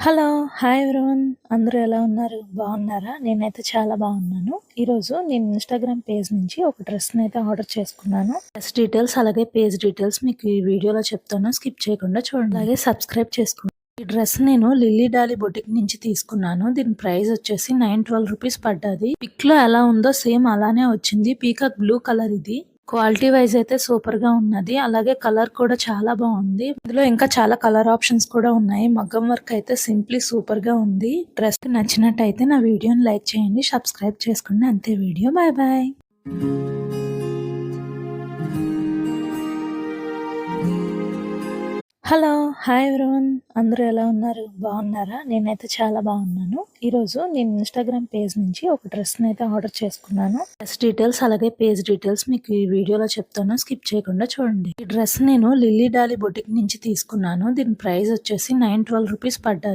Hello! Hi everyone. అందరూ ఎలా ఉన్నారు? బాగున్నారా? నేనైతే చాలా బాగున్నాను. ఈరోజు నేను ఇన్‌స్టాగ్రామ్ పేజ్ నుంచి ఒక డ్రెస్‌నైతే ఆర్డర్ చేసుకున్నాను. డ్రెస్ డీటెయిల్స్ అలాగే పేజ్ డీటెయిల్స్ మీకు ఈ వీడియోలో చెప్తాను. స్కిప్ చేయకుండా చూడండి. అలాగే సబ్స్క్రైబ్ చేసుకోండి. ఈ డ్రెస్ నేను లిల్లీ డాలీ బొటిక్ నుంచి తీసుకున్నాను. దీని ప్రైస్ వచ్చేసి రూ. 912 పడ్డది. పిక్‌లో ఎలా ఉందో సేమ్ అలానే వచ్చింది. పీకాక్ బ్లూ కలర్ ఇది. క్వాలిటీ వైజ్ అయితే సూపర్ గా ఉన్నది. అలాగే కలర్ కూడా చాలా బాగుంది. ఇందులో ఇంకా చాలా కలర్ ఆప్షన్స్ కూడా ఉన్నాయి. మగ్గం వర్క్ అయితే సింప్లీ సూపర్ గా ఉంది. డ్రెస్ నచ్చినట్టయితే నా వీడియోని లైక్ చేయండి, సబ్స్క్రైబ్ చేసుకోండి. అంతే video. Bye bye. Hello! Hi everyone. అందరూ ఎలా ఉన్నారు? బాగున్నారా? నేనైతే చాలా బాగున్నాను. ఈరోజు నేను ఇన్‌స్టాగ్రామ్ పేజ్ నుంచి ఒక డ్రెస్‌నైతే ఆర్డర్ చేసుకున్నాను. డ్రెస్ డీటెయిల్స్ అలాగే పేజ్ డీటెయిల్స్ మీకు ఈ వీడియోలో చెప్తాను. స్కిప్ చేయకుండా చూడండి. ఈ డ్రెస్ నేను లిల్లీ డాలీ బొటిక్ నుంచి తీసుకున్నాను. దీని ప్రైస్ వచ్చేసి రూ. 912 పడ్డది.